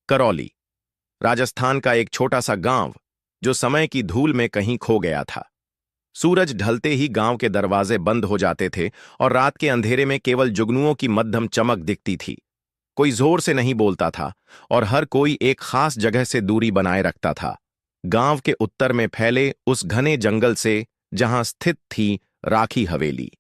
करौली, राजस्थान का एक छोटा सा गांव जो समय की धूल में कहीं खो गया था। सूरज ढलते ही गांव के दरवाजे बंद हो जाते थे और रात के अंधेरे में केवल जुगनुओं की मध्यम चमक दिखती थी। कोई जोर से नहीं बोलता था और हर कोई एक खास जगह से दूरी बनाए रखता था। गांव के उत्तर में फैले उस घने जंगल से जहां स्थित थी राखी हवेली।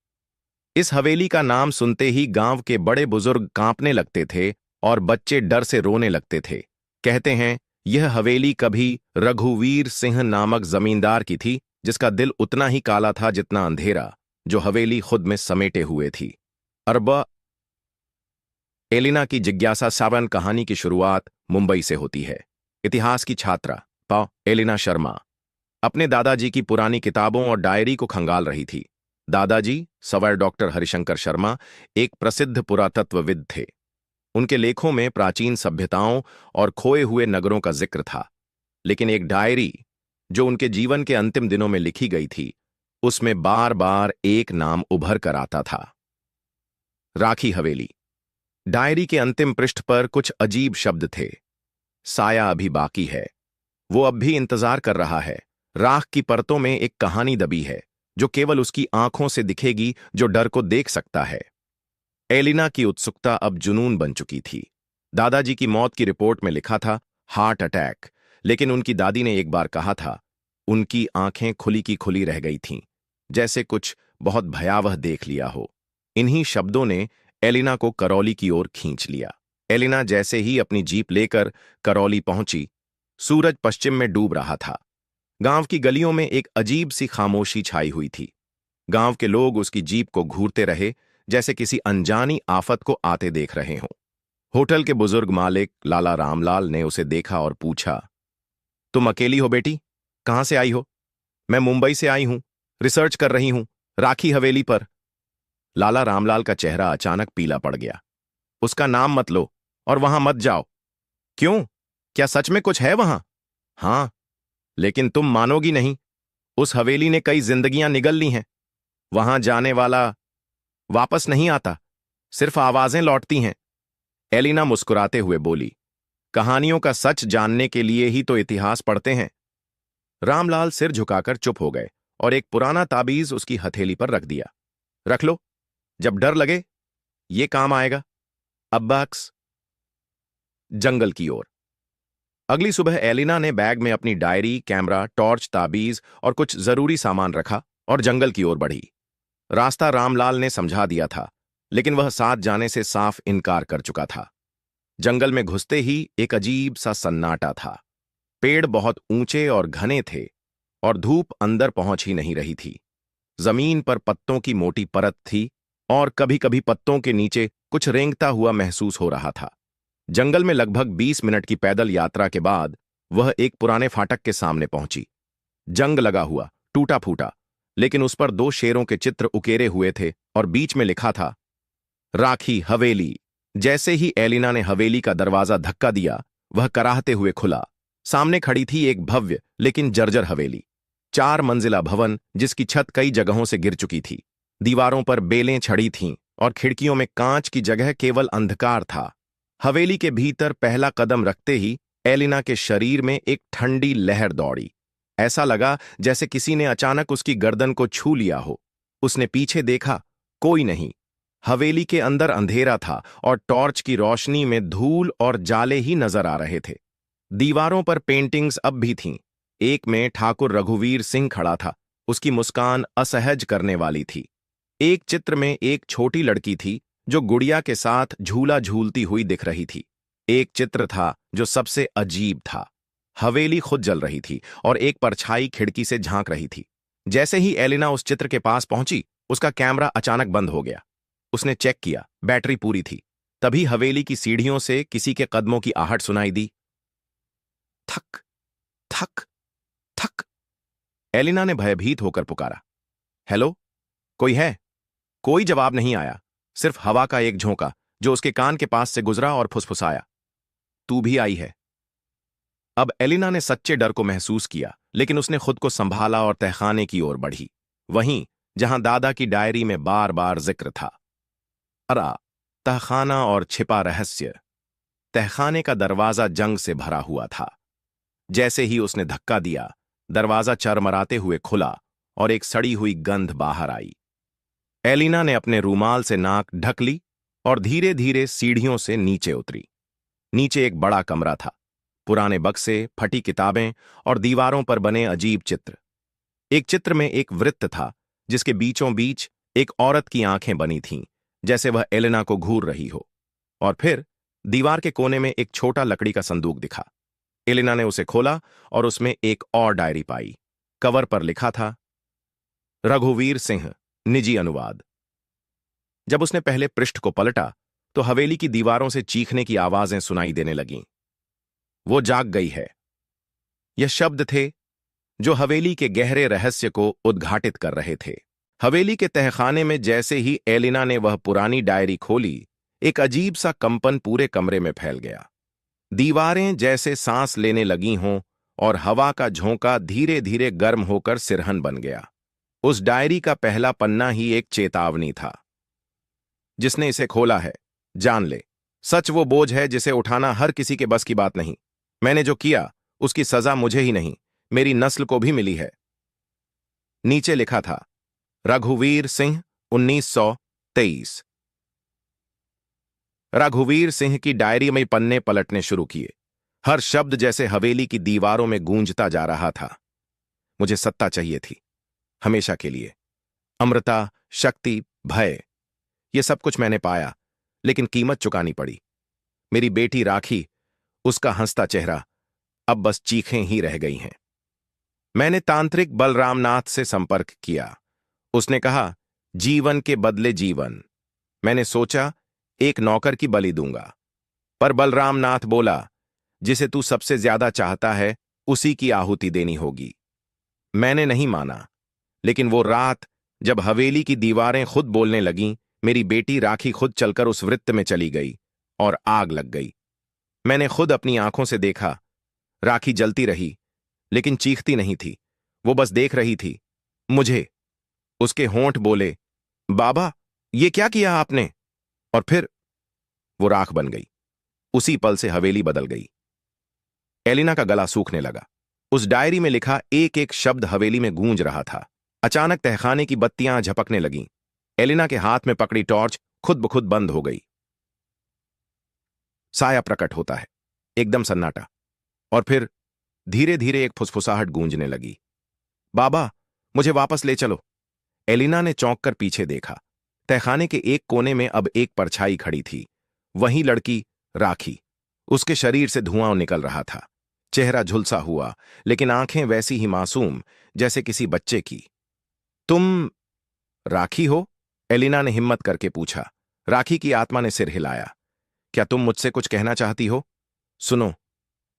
इस हवेली का नाम सुनते ही गांव के बड़े बुजुर्ग कांपने लगते थे और बच्चे डर से रोने लगते थे। कहते हैं यह हवेली कभी रघुवीर सिंह नामक जमींदार की थी, जिसका दिल उतना ही काला था जितना अंधेरा जो हवेली खुद में समेटे हुए थी। अरबा एलिना की जिज्ञासा सावन कहानी की शुरुआत मुंबई से होती है। इतिहास की छात्रा एलिना शर्मा अपने दादाजी की पुरानी किताबों और डायरी को खंगाल रही थी। दादाजी सवाई डॉक्टर हरिशंकर शर्मा एक प्रसिद्ध पुरातत्वविद थे। उनके लेखों में प्राचीन सभ्यताओं और खोए हुए नगरों का जिक्र था, लेकिन एक डायरी जो उनके जीवन के अंतिम दिनों में लिखी गई थी, उसमें बार बार एक नाम उभर कर आता था, राखी हवेली। डायरी के अंतिम पृष्ठ पर कुछ अजीब शब्द थे। साया अभी बाकी है, वो अब भी इंतजार कर रहा है। राख की परतों में एक कहानी दबी है जो केवल उसकी आंखों से दिखेगी जो डर को देख सकता है। एलिना की उत्सुकता अब जुनून बन चुकी थी। दादाजी की मौत की रिपोर्ट में लिखा था हार्ट अटैक, लेकिन उनकी दादी ने एक बार कहा था उनकी आंखें खुली की खुली रह गई थीं, जैसे कुछ बहुत भयावह देख लिया हो। इन्हीं शब्दों ने एलिना को करौली की ओर खींच लिया। एलिना जैसे ही अपनी जीप लेकर करौली पहुंची, सूरज पश्चिम में डूब रहा था। गांव की गलियों में एक अजीब सी खामोशी छाई हुई थी। गांव के लोग उसकी जीप को घूरते रहे, जैसे किसी अनजानी आफत को आते देख रहे हों। होटल के बुजुर्ग मालिक लाला रामलाल ने उसे देखा और पूछा, तुम अकेली हो बेटी? कहां से आई हो? मैं मुंबई से आई हूं, रिसर्च कर रही हूं, राखी हवेली पर। लाला रामलाल का चेहरा अचानक पीला पड़ गया। उसका नाम मत लो और वहां मत जाओ। क्यों? क्या सच में कुछ है वहां? हां, लेकिन तुम मानोगी नहीं, उस हवेली ने कई जिंदगियां निगल ली हैं। वहां जाने वाला वापस नहीं आता, सिर्फ आवाजें लौटती हैं। एलिना मुस्कुराते हुए बोली, कहानियों का सच जानने के लिए ही तो इतिहास पढ़ते हैं। रामलाल सिर झुकाकर चुप हो गए और एक पुराना ताबीज उसकी हथेली पर रख दिया। रख लो, जब डर लगे ये काम आएगा। अब्बाक्स जंगल की ओर। अगली सुबह एलिना ने बैग में अपनी डायरी, कैमरा, टॉर्च, ताबीज और कुछ जरूरी सामान रखा और जंगल की ओर बढ़ी। रास्ता रामलाल ने समझा दिया था, लेकिन वह साथ जाने से साफ इनकार कर चुका था। जंगल में घुसते ही एक अजीब सा सन्नाटा था। पेड़ बहुत ऊंचे और घने थे और धूप अंदर पहुंच ही नहीं रही थी। जमीन पर पत्तों की मोटी परत थी और कभी-कभी पत्तों के नीचे कुछ रेंगता हुआ महसूस हो रहा था। जंगल में लगभग 20 मिनट की पैदल यात्रा के बाद वह एक पुराने फाटक के सामने पहुंची। जंग लगा हुआ, टूटा फूटा, लेकिन उस पर 2 शेरों के चित्र उकेरे हुए थे और बीच में लिखा था राखी हवेली। जैसे ही एलिना ने हवेली का दरवाजा धक्का दिया, वह कराहते हुए खुला। सामने खड़ी थी एक भव्य लेकिन जर्जर हवेली। 4 मंजिला भवन जिसकी छत कई जगहों से गिर चुकी थी। दीवारों पर बेलें छड़ी थीं और खिड़कियों में कांच की जगह केवल अंधकार था। हवेली के भीतर पहला कदम रखते ही एलिना के शरीर में एक ठंडी लहर दौड़ी। ऐसा लगा जैसे किसी ने अचानक उसकी गर्दन को छू लिया हो। उसने पीछे देखा, कोई नहीं। हवेली के अंदर अंधेरा था और टॉर्च की रोशनी में धूल और जाले ही नजर आ रहे थे। दीवारों पर पेंटिंग्स अब भी थीं। एक में ठाकुर रघुवीर सिंह खड़ा था, उसकी मुस्कान असहज करने वाली थी। एक चित्र में एक छोटी लड़की थी जो गुड़िया के साथ झूला झूलती हुई दिख रही थी। एक चित्र था जो सबसे अजीब था। हवेली खुद जल रही थी और एक परछाई खिड़की से झांक रही थी। जैसे ही एलिना उस चित्र के पास पहुंची, उसका कैमरा अचानक बंद हो गया। उसने चेक किया, बैटरी पूरी थी। तभी हवेली की सीढ़ियों से किसी के कदमों की आहट सुनाई दी। थक थक थक। एलिना ने भयभीत होकर पुकारा, हेलो, कोई है? कोई जवाब नहीं आया, सिर्फ हवा का एक झोंका जो उसके कान के पास से गुजरा और फुसफुसाया, तू भी आई है। अब एलिना ने सच्चे डर को महसूस किया, लेकिन उसने खुद को संभाला और तहखाने की ओर बढ़ी, वहीं जहां दादा की डायरी में बार बार जिक्र था। अरा, तहखाना और छिपा रहस्य। तहखाने का दरवाजा जंग से भरा हुआ था। जैसे ही उसने धक्का दिया, दरवाजा चरमराते हुए खुला और एक सड़ी हुई गंध बाहर आई। एलिना ने अपने रूमाल से नाक ढक ली और धीरे धीरे सीढ़ियों से नीचे उतरी। नीचे एक बड़ा कमरा था, पुराने बक्से, फटी किताबें और दीवारों पर बने अजीब चित्र। एक चित्र में एक वृत्त था जिसके बीचों बीच एक औरत की आंखें बनी थीं, जैसे वह एलिना को घूर रही हो। और फिर दीवार के कोने में एक छोटा लकड़ी का संदूक दिखा। एलिना ने उसे खोला और उसमें एक और डायरी पाई। कवर पर लिखा था, रघुवीर सिंह, निजी अनुवाद। जब उसने पहले पृष्ठ को पलटा तो हवेली की दीवारों से चीखने की आवाजें सुनाई देने लगीं। वो जाग गई है। यह शब्द थे जो हवेली के गहरे रहस्य को उद्घाटित कर रहे थे। हवेली के तहखाने में जैसे ही एलिना ने वह पुरानी डायरी खोली, एक अजीब सा कंपन पूरे कमरे में फैल गया। दीवारें जैसे सांस लेने लगी हों और हवा का झोंका धीरे धीरे गर्म होकर सिरहन बन गया। उस डायरी का पहला पन्ना ही एक चेतावनी था। जिसने इसे खोला है, जान ले, सच वो बोझ है जिसे उठाना हर किसी के बस की बात नहीं। मैंने जो किया उसकी सजा मुझे ही नहीं, मेरी नस्ल को भी मिली है। नीचे लिखा था, रघुवीर सिंह, 1923। रघुवीर सिंह की डायरी में पन्ने पलटने शुरू किए। हर शब्द जैसे हवेली की दीवारों में गूंजता जा रहा था। मुझे सत्ता चाहिए थी, हमेशा के लिए। अमृता, शक्ति, भय, ये सब कुछ मैंने पाया, लेकिन कीमत चुकानी पड़ी। मेरी बेटी राखी, उसका हंसता चेहरा, अब बस चीखें ही रह गई हैं। मैंने तांत्रिक बलरामनाथ से संपर्क किया। उसने कहा, जीवन के बदले जीवन। मैंने सोचा, एक नौकर की बलि दूंगा, पर बलरामनाथ बोला, जिसे तू सबसे ज्यादा चाहता है उसी की आहुति देनी होगी। मैंने नहीं माना, लेकिन वो रात जब हवेली की दीवारें खुद बोलने लगीं, मेरी बेटी राखी खुद चलकर उस वृत्त में चली गई और आग लग गई। मैंने खुद अपनी आंखों से देखा, राखी जलती रही, लेकिन चीखती नहीं थी। वो बस देख रही थी मुझे। उसके होंठ बोले, बाबा, ये क्या किया आपने? और फिर वो राख बन गई। उसी पल से हवेली बदल गई। एलिना का गला सूखने लगा। उस डायरी में लिखा एक एक शब्द हवेली में गूंज रहा था। अचानक तहखाने की बत्तियां झपकने लगीं। एलिना के हाथ में पकड़ी टॉर्च खुद ब खुद बंद हो गई। साया प्रकट होता है, एकदम सन्नाटा, और फिर धीरे धीरे एक फुसफुसाहट गूंजने लगी। बाबा, मुझे वापस ले चलो। एलिना ने चौंक कर पीछे देखा। तहखाने के एक कोने में अब एक परछाई खड़ी थी। वही लड़की राखी। उसके शरीर से धुआं निकल रहा था। चेहरा झुलसा हुआ, लेकिन आंखें वैसी ही मासूम जैसे किसी बच्चे की। तुम राखी हो? एलिना ने हिम्मत करके पूछा। राखी की आत्मा ने सिर हिलाया। क्या तुम मुझसे कुछ कहना चाहती हो? सुनो,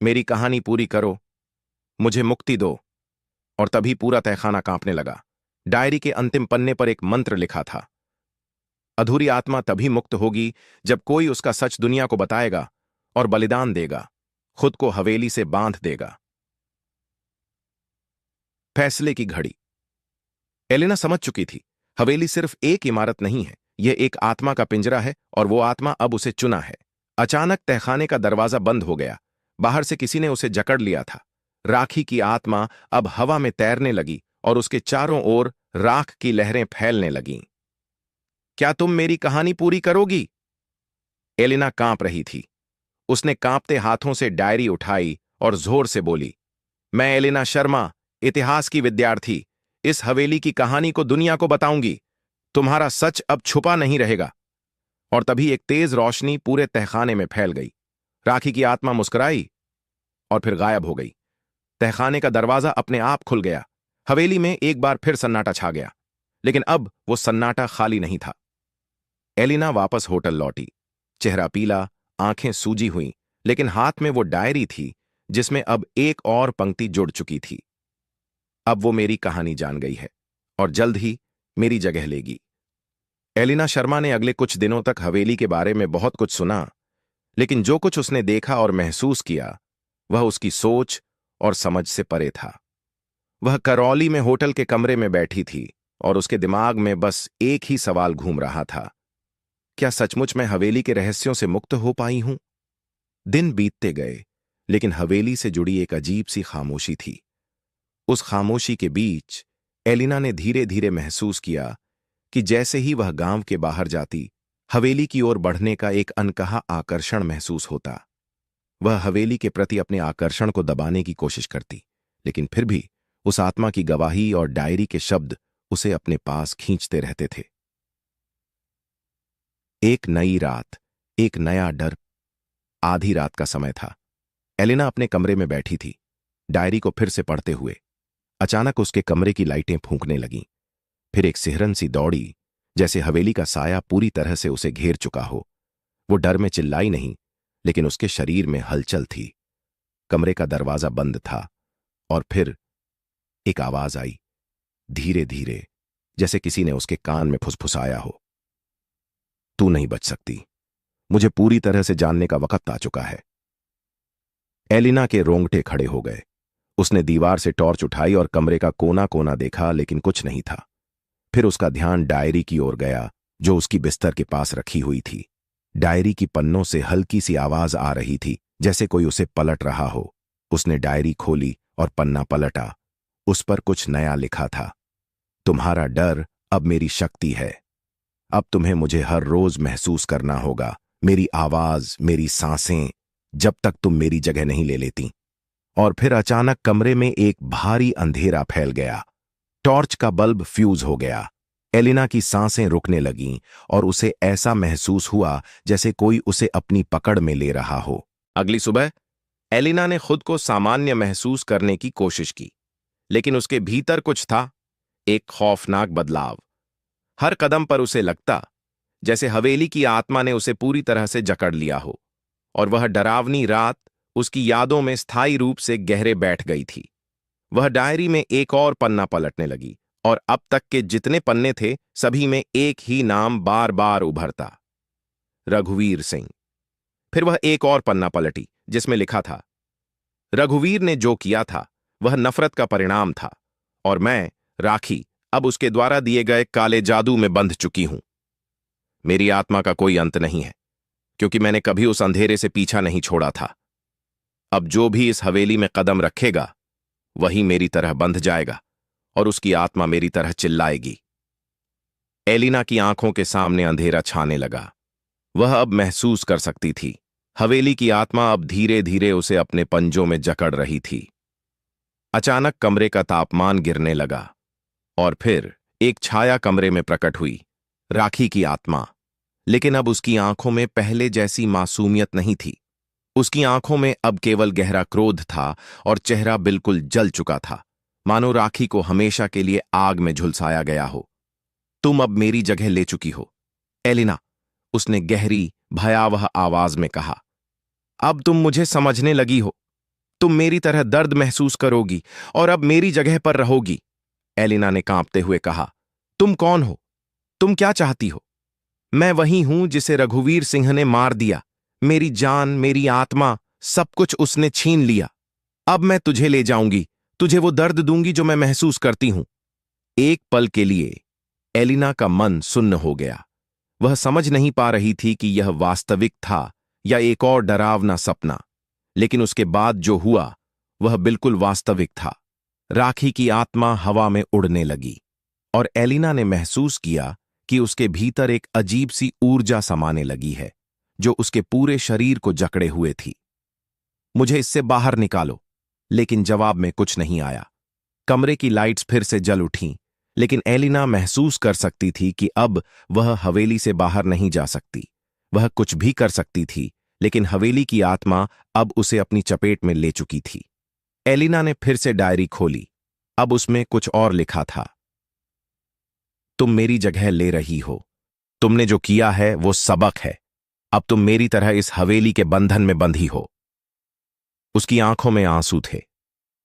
मेरी कहानी पूरी करो, मुझे मुक्ति दो। और तभी पूरा तहखाना कांपने लगा। डायरी के अंतिम पन्ने पर एक मंत्र लिखा था, अधूरी आत्मा तभी मुक्त होगी जब कोई उसका सच दुनिया को बताएगा और बलिदान देगा, खुद को हवेली से बांध देगा। फैसले की घड़ी। एलिना समझ चुकी थी, हवेली सिर्फ एक इमारत नहीं है, यह एक आत्मा का पिंजरा है और वो आत्मा अब उसे चुना है। अचानक तहखाने का दरवाजा बंद हो गया। बाहर से किसी ने उसे जकड़ लिया था। राखी की आत्मा अब हवा में तैरने लगी और उसके चारों ओर राख की लहरें फैलने लगीं। क्या तुम मेरी कहानी पूरी करोगी? एलिना कांप रही थी। उसने कांपते हाथों से डायरी उठाई और जोर से बोली, मैं एलिना शर्मा, इतिहास की विद्यार्थी, इस हवेली की कहानी को दुनिया को बताऊंगी। तुम्हारा सच अब छुपा नहीं रहेगा। और तभी एक तेज रोशनी पूरे तहखाने में फैल गई। राखी की आत्मा मुस्कुराई और फिर गायब हो गई। तहखाने का दरवाजा अपने आप खुल गया। हवेली में एक बार फिर सन्नाटा छा गया, लेकिन अब वो सन्नाटा खाली नहीं था। एलिना वापस होटल लौटी, चेहरा पीला, आंखें सूजी हुईं, लेकिन हाथ में वो डायरी थी जिसमें अब एक और पंक्ति जुड़ चुकी थी। अब वो मेरी कहानी जान गई है और जल्द ही मेरी जगह लेगी। एलिना शर्मा ने अगले कुछ दिनों तक हवेली के बारे में बहुत कुछ सुना, लेकिन जो कुछ उसने देखा और महसूस किया वह उसकी सोच और समझ से परे था। वह करौली में होटल के कमरे में बैठी थी और उसके दिमाग में बस एक ही सवाल घूम रहा था, क्या सचमुच मैं हवेली के रहस्यों से मुक्त हो पाई हूं? दिन बीतते गए, लेकिन हवेली से जुड़ी एक अजीब सी खामोशी थी। उस खामोशी के बीच एलिना ने धीरे धीरे महसूस किया कि जैसे ही वह गांव के बाहर जाती, हवेली की ओर बढ़ने का एक अनकहा आकर्षण महसूस होता। वह हवेली के प्रति अपने आकर्षण को दबाने की कोशिश करती, लेकिन फिर भी उस आत्मा की गवाही और डायरी के शब्द उसे अपने पास खींचते रहते थे। एक नई रात, एक नया डर। आधी रात का समय था। एलिना अपने कमरे में बैठी थी, डायरी को फिर से पढ़ते हुए। अचानक उसके कमरे की लाइटें फूंकने लगीं। फिर एक सिहरन सी दौड़ी, जैसे हवेली का साया पूरी तरह से उसे घेर चुका हो। वो डर में चिल्लाई नहीं, लेकिन उसके शरीर में हलचल थी। कमरे का दरवाजा बंद था और फिर एक आवाज आई, धीरे धीरे, जैसे किसी ने उसके कान में फुसफुसाया हो। तू नहीं बच सकती। मुझे पूरी तरह से जानने का वक्त आ चुका है। एलिना के रोंगटे खड़े हो गए। उसने दीवार से टॉर्च उठाई और कमरे का कोना कोना देखा, लेकिन कुछ नहीं था। फिर उसका ध्यान डायरी की ओर गया, जो उसकी बिस्तर के पास रखी हुई थी। डायरी की पन्नों से हल्की सी आवाज आ रही थी, जैसे कोई उसे पलट रहा हो। उसने डायरी खोली और पन्ना पलटा। उस पर कुछ नया लिखा था। तुम्हारा डर अब मेरी शक्ति है। अब तुम्हें मुझे हर रोज महसूस करना होगा, मेरी आवाज, मेरी सांसें, जब तक तुम मेरी जगह नहीं ले लेती। और फिर अचानक कमरे में एक भारी अंधेरा फैल गया। टॉर्च का बल्ब फ्यूज हो गया। एलिना की सांसें रुकने लगीं और उसे ऐसा महसूस हुआ जैसे कोई उसे अपनी पकड़ में ले रहा हो। अगली सुबह एलिना ने खुद को सामान्य महसूस करने की कोशिश की, लेकिन उसके भीतर कुछ था, एक खौफनाक बदलाव। हर कदम पर उसे लगता जैसे हवेली की आत्मा ने उसे पूरी तरह से जकड़ लिया हो, और वह डरावनी रात उसकी यादों में स्थायी रूप से गहरे बैठ गई थी। वह डायरी में एक और पन्ना पलटने लगी, और अब तक के जितने पन्ने थे, सभी में एक ही नाम बार बार उभरता, रघुवीर सिंह। फिर वह एक और पन्ना पलटी, जिसमें लिखा था, रघुवीर ने जो किया था वह नफरत का परिणाम था, और मैं, राखी, अब उसके द्वारा दिए गए काले जादू में बंध चुकी हूं। मेरी आत्मा का कोई अंत नहीं है, क्योंकि मैंने कभी उस अंधेरे से पीछा नहीं छोड़ा था। अब जो भी इस हवेली में कदम रखेगा, वही मेरी तरह बंध जाएगा, और उसकी आत्मा मेरी तरह चिल्लाएगी। एलिना की आंखों के सामने अंधेरा छाने लगा। वह अब महसूस कर सकती थी, हवेली की आत्मा अब धीरे धीरे उसे अपने पंजों में जकड़ रही थी। अचानक कमरे का तापमान गिरने लगा, और फिर एक छाया कमरे में प्रकट हुई, राखी की आत्मा। लेकिन अब उसकी आंखों में पहले जैसी मासूमियत नहीं थी। उसकी आंखों में अब केवल गहरा क्रोध था, और चेहरा बिल्कुल जल चुका था, मानो राखी को हमेशा के लिए आग में झुलसाया गया हो। तुम अब मेरी जगह ले चुकी हो, एलिना, उसने गहरी, भयावह आवाज में कहा। अब तुम मुझे समझने लगी हो। तुम मेरी तरह दर्द महसूस करोगी, और अब मेरी जगह पर रहोगी। एलिना ने कांपते हुए कहा, तुम कौन हो? तुम क्या चाहती हो? मैं वही हूं जिसे रघुवीर सिंह ने मार दिया। मेरी जान, मेरी आत्मा, सब कुछ उसने छीन लिया। अब मैं तुझे ले जाऊंगी, तुझे वो दर्द दूंगी जो मैं महसूस करती हूं। एक पल के लिए एलिना का मन सुन्न हो गया। वह समझ नहीं पा रही थी कि यह वास्तविक था या एक और डरावना सपना, लेकिन उसके बाद जो हुआ वह बिल्कुल वास्तविक था। राखी की आत्मा हवा में उड़ने लगी, और एलिना ने महसूस किया कि उसके भीतर एक अजीब सी ऊर्जा समाने लगी है, जो उसके पूरे शरीर को जकड़े हुए थी। मुझे इससे बाहर निकालो। लेकिन जवाब में कुछ नहीं आया। कमरे की लाइट्स फिर से जल उठीं, लेकिन एलिना महसूस कर सकती थी कि अब वह हवेली से बाहर नहीं जा सकती। वह कुछ भी कर सकती थी, लेकिन हवेली की आत्मा अब उसे अपनी चपेट में ले चुकी थी। एलिना ने फिर से डायरी खोली। अब उसमें कुछ और लिखा था। तुम मेरी जगह ले रही हो। तुमने जो किया है वो सबक है। अब तुम मेरी तरह इस हवेली के बंधन में बंधी हो। उसकी आंखों में आंसू थे।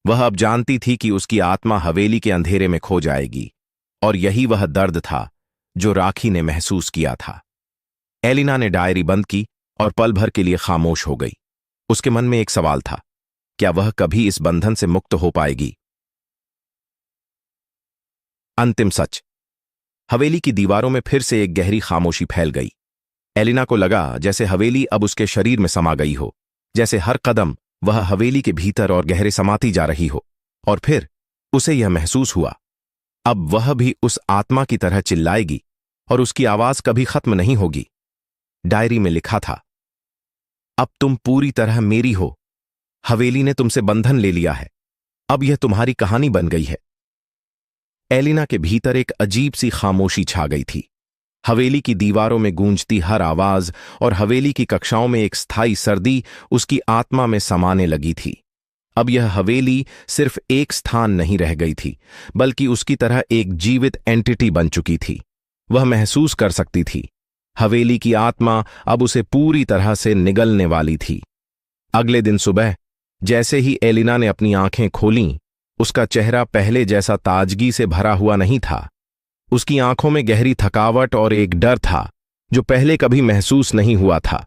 वह अब जानती थी कि उसकी आत्मा हवेली के अंधेरे में खो जाएगी, और यही वह दर्द था जो राखी ने महसूस किया था। एलिना ने डायरी बंद की और पल भर के लिए खामोश हो गई। उसके मन में एक सवाल था, क्या वह कभी इस बंधन से मुक्त हो पाएगी? अंतिम सच। हवेली की दीवारों में फिर से एक गहरी खामोशी फैल गई। एलिना को लगा जैसे हवेली अब उसके शरीर में समा गई हो। जैसे हर कदम वह हवेली के भीतर और गहरे समाती जा रही हो। और फिर उसे यह महसूस हुआ, अब वह भी उस आत्मा की तरह चिल्लाएगी और उसकी आवाज कभी खत्म नहीं होगी। डायरी में लिखा था, अब तुम पूरी तरह मेरी हो। हवेली ने तुमसे बंधन ले लिया है। अब यह तुम्हारी कहानी बन गई है। एलिना के भीतर एक अजीब सी खामोशी छा गई थी। हवेली की दीवारों में गूंजती हर आवाज और हवेली की कक्षाओं में एक स्थायी सर्दी उसकी आत्मा में समाने लगी थी। अब यह हवेली सिर्फ एक स्थान नहीं रह गई थी, बल्कि उसकी तरह एक जीवित एंटिटी बन चुकी थी। वह महसूस कर सकती थी, हवेली की आत्मा अब उसे पूरी तरह से निगलने वाली थी। अगले दिन सुबह जैसे ही एलिना ने अपनी आंखें खोलीं, उसका चेहरा पहले जैसा ताजगी से भरा हुआ नहीं था। उसकी आंखों में गहरी थकावट और एक डर था जो पहले कभी महसूस नहीं हुआ था।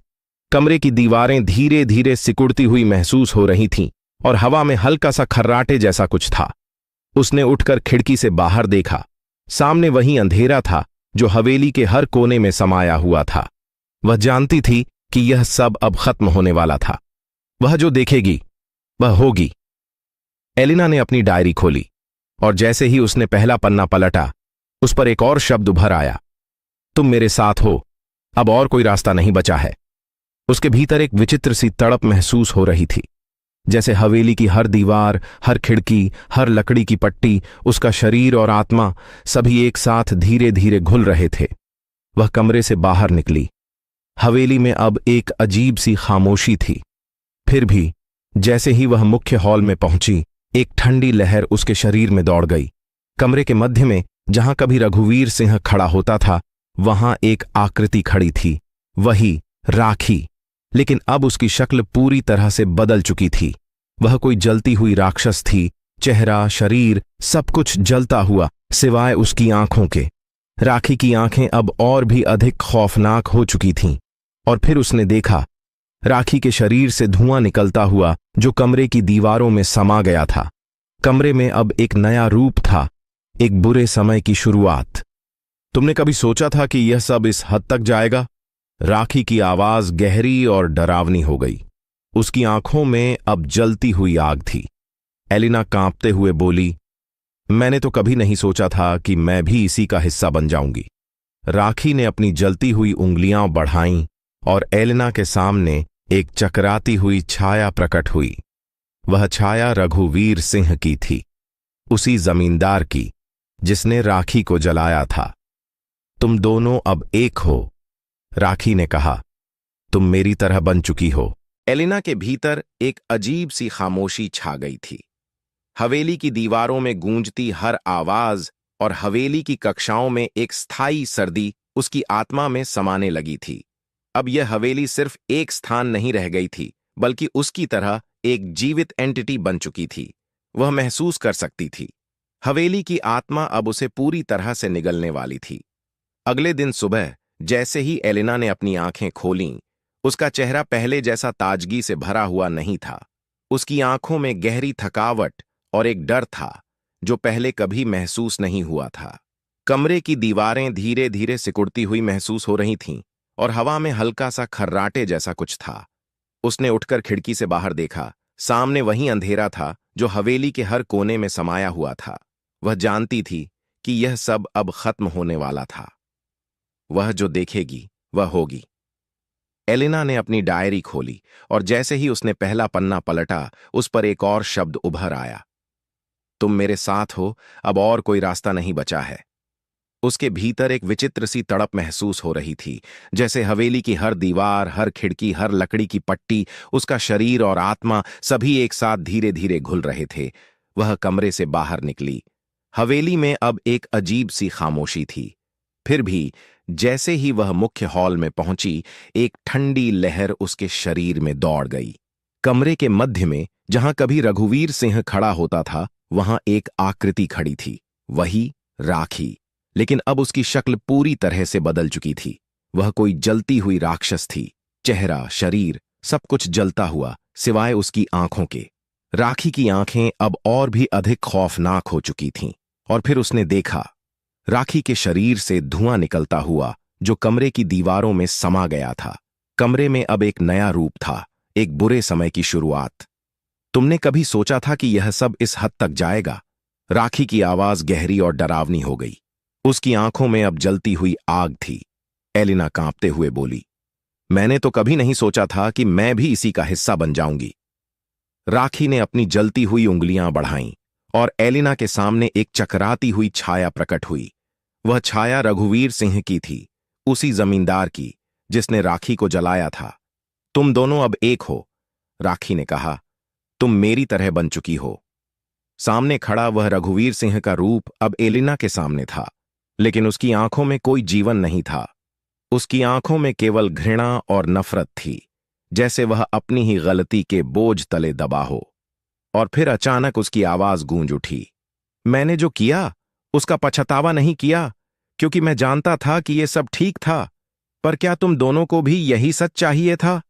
कमरे की दीवारें धीरे धीरे सिकुड़ती हुई महसूस हो रही थीं और हवा में हल्का सा खर्राटे जैसा कुछ था। उसने उठकर खिड़की से बाहर देखा। सामने वही अंधेरा था जो हवेली के हर कोने में समाया हुआ था। वह जानती थी कि यह सब अब खत्म होने वाला था। वह जो देखेगी वह होगी। एलिना ने अपनी डायरी खोली और जैसे ही उसने पहला पन्ना पलटा, उस पर एक और शब्द उभर आया, तुम मेरे साथ हो। अब और कोई रास्ता नहीं बचा है। उसके भीतर एक विचित्र सी तड़प महसूस हो रही थी, जैसे हवेली की हर दीवार, हर खिड़की, हर लकड़ी की पट्टी, उसका शरीर और आत्मा सभी एक साथ धीरे धीरे घुल रहे थे। वह कमरे से बाहर निकली। हवेली में अब एक अजीब सी खामोशी थी। फिर भी जैसे ही वह मुख्य हॉल में पहुंची, एक ठंडी लहर उसके शरीर में दौड़ गई। कमरे के मध्य में जहां कभी रघुवीर सिंह खड़ा होता था, वहां एक आकृति खड़ी थी, वही राखी। लेकिन अब उसकी शक्ल पूरी तरह से बदल चुकी थी। वह कोई जलती हुई राक्षस थी। चेहरा, शरीर, सब कुछ जलता हुआ सिवाय उसकी आंखों के। राखी की आंखें अब और भी अधिक खौफनाक हो चुकी थीं। और फिर उसने देखा, राखी के शरीर से धुआं निकलता हुआ जो कमरे की दीवारों में समा गया था। कमरे में अब एक नया रूप था, एक बुरे समय की शुरुआत। तुमने कभी सोचा था कि यह सब इस हद तक जाएगा? राखी की आवाज गहरी और डरावनी हो गई। उसकी आंखों में अब जलती हुई आग थी। एलिना कांपते हुए बोली, मैंने तो कभी नहीं सोचा था कि मैं भी इसी का हिस्सा बन जाऊंगी। राखी ने अपनी जलती हुई उंगलियां बढ़ाईं और एलिना के सामने एक चकराती हुई छाया प्रकट हुई। वह छाया रघुवीर सिंह की थी, उसी जमींदार की जिसने राखी को जलाया था। तुम दोनों अब एक हो, राखी ने कहा। तुम मेरी तरह बन चुकी हो। एलिना के भीतर एक अजीब सी खामोशी छा गई थी। हवेली की दीवारों में गूंजती हर आवाज और हवेली की कक्षाओं में एक स्थायी सर्दी उसकी आत्मा में समाने लगी थी। अब यह हवेली सिर्फ एक स्थान नहीं रह गई थी, बल्कि उसकी तरह एक जीवित एंटिटी बन चुकी थी। वह महसूस कर सकती थी, हवेली की आत्मा अब उसे पूरी तरह से निगलने वाली थी। अगले दिन सुबह जैसे ही एलिना ने अपनी आंखें खोलीं, उसका चेहरा पहले जैसा ताजगी से भरा हुआ नहीं था। उसकी आंखों में गहरी थकावट और एक डर था जो पहले कभी महसूस नहीं हुआ था। कमरे की दीवारें धीरे धीरे सिकुड़ती हुई महसूस हो रही थीं और हवा में हल्का सा खर्राटे जैसा कुछ था। उसने उठकर खिड़की से बाहर देखा। सामने वही अंधेरा था जो हवेली के हर कोने में समाया हुआ था। वह जानती थी कि यह सब अब खत्म होने वाला था। वह जो देखेगी वह होगी। एलिना ने अपनी डायरी खोली और जैसे ही उसने पहला पन्ना पलटा, उस पर एक और शब्द उभर आया, तुम मेरे साथ हो। अब और कोई रास्ता नहीं बचा है। उसके भीतर एक विचित्र सी तड़प महसूस हो रही थी, जैसे हवेली की हर दीवार, हर खिड़की, हर लकड़ी की पट्टी, उसका शरीर और आत्मा सभी एक साथ धीरे धीरे घुल रहे थे। वह कमरे से बाहर निकली। हवेली में अब एक अजीब सी खामोशी थी। फिर भी जैसे ही वह मुख्य हॉल में पहुंची, एक ठंडी लहर उसके शरीर में दौड़ गई। कमरे के मध्य में जहां कभी रघुवीर सिंह खड़ा होता था, वहां एक आकृति खड़ी थी, वही राखी। लेकिन अब उसकी शक्ल पूरी तरह से बदल चुकी थी। वह कोई जलती हुई राक्षस थी। चेहरा, शरीर, सब कुछ जलता हुआ सिवाय उसकी आंखों के। राखी की आंखें अब और भी अधिक खौफनाक हो चुकी थीं। और फिर उसने देखा, राखी के शरीर से धुआं निकलता हुआ जो कमरे की दीवारों में समा गया था। कमरे में अब एक नया रूप था, एक बुरे समय की शुरुआत। तुमने कभी सोचा था कि यह सब इस हद तक जाएगा? राखी की आवाज गहरी और डरावनी हो गई। उसकी आंखों में अब जलती हुई आग थी। एलिना कांपते हुए बोली, मैंने तो कभी नहीं सोचा था कि मैं भी इसी का हिस्सा बन जाऊंगी। राखी ने अपनी जलती हुई उंगलियां बढ़ाईं और एलिना के सामने एक चकराती हुई छाया प्रकट हुई। वह छाया रघुवीर सिंह की थी, उसी जमींदार की जिसने राखी को जलाया था। तुम दोनों अब एक हो, राखी ने कहा। तुम मेरी तरह बन चुकी हो। सामने खड़ा वह रघुवीर सिंह का रूप अब एलिना के सामने था, लेकिन उसकी आंखों में कोई जीवन नहीं था। उसकी आंखों में केवल घृणा और नफरत थी, जैसे वह अपनी ही गलती के बोझ तले दबा हो। और फिर अचानक उसकी आवाज गूंज उठी, मैंने जो किया उसका पछतावा नहीं किया, क्योंकि मैं जानता था कि यह सब ठीक था। पर क्या तुम दोनों को भी यही सच चाहिए था?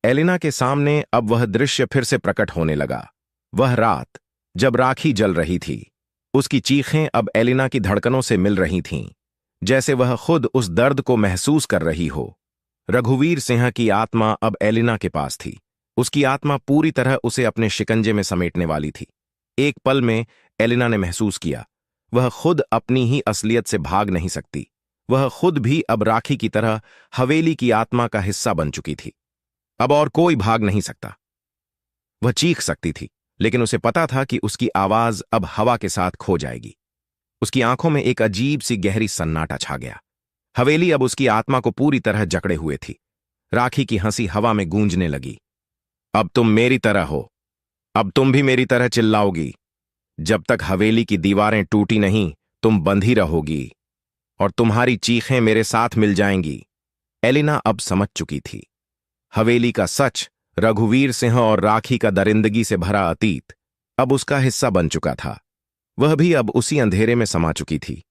एलिना के सामने अब वह दृश्य फिर से प्रकट होने लगा। वह रात जब राखी जल रही थी। उसकी चीखें अब एलिना की धड़कनों से मिल रही थीं, जैसे वह खुद उस दर्द को महसूस कर रही हो। रघुवीर सिंह की आत्मा अब एलिना के पास थी। उसकी आत्मा पूरी तरह उसे अपने शिकंजे में समेटने वाली थी। एक पल में एलिना ने महसूस किया, वह खुद अपनी ही असलियत से भाग नहीं सकती। वह खुद भी अब राखी की तरह हवेली की आत्मा का हिस्सा बन चुकी थी। अब और कोई भाग नहीं सकता। वह चीख सकती थी, लेकिन उसे पता था कि उसकी आवाज अब हवा के साथ खो जाएगी। उसकी आंखों में एक अजीब सी गहरी सन्नाटा छा गया। हवेली अब उसकी आत्मा को पूरी तरह जकड़े हुए थी। राखी की हंसी हवा में गूंजने लगी। अब तुम मेरी तरह हो। अब तुम भी मेरी तरह चिल्लाओगी। जब तक हवेली की दीवारें टूटी नहीं, तुम बंधी रहोगी और तुम्हारी चीखें मेरे साथ मिल जाएंगी। एलिना अब समझ चुकी थी। हवेली का सच, रघुवीर सिंह और राखी का दरिंदगी से भरा अतीत अब उसका हिस्सा बन चुका था। वह भी अब उसी अंधेरे में समा चुकी थी।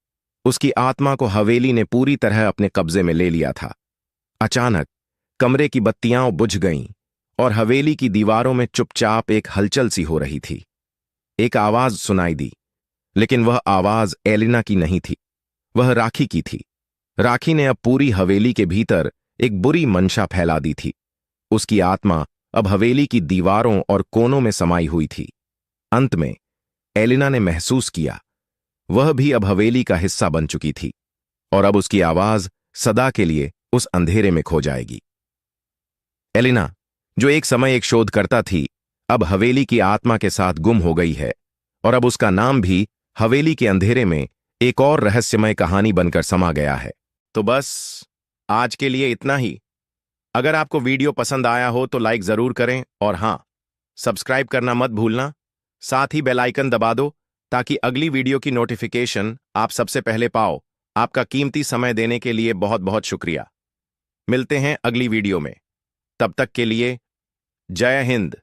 उसकी आत्मा को हवेली ने पूरी तरह अपने कब्जे में ले लिया था। अचानक कमरे की बत्तियां बुझ गईं और हवेली की दीवारों में चुपचाप एक हलचल सी हो रही थी। एक आवाज सुनाई दी, लेकिन वह आवाज एलिना की नहीं थी, वह राखी की थी। राखी ने अब पूरी हवेली के भीतर एक बुरी मंशा फैला दी थी। उसकी आत्मा अब हवेली की दीवारों और कोनों में समाई हुई थी। अंत में एलिना ने महसूस किया, वह भी अब हवेली का हिस्सा बन चुकी थी और अब उसकी आवाज सदा के लिए उस अंधेरे में खो जाएगी। एलिना, जो एक समय एक शोधकर्ता थी, अब हवेली की आत्मा के साथ गुम हो गई है और अब उसका नाम भी हवेली के अंधेरे में एक और रहस्यमय कहानी बनकर समा गया है। तो बस आज के लिए इतना ही। अगर आपको वीडियो पसंद आया हो तो लाइक जरूर करें और हां, सब्सक्राइब करना मत भूलना। साथ ही बेल आइकन दबा दो ताकि अगली वीडियो की नोटिफिकेशन आप सबसे पहले पाओ। आपका कीमती समय देने के लिए बहुत बहुत शुक्रिया। मिलते हैं अगली वीडियो में। तब तक के लिए जय हिंद।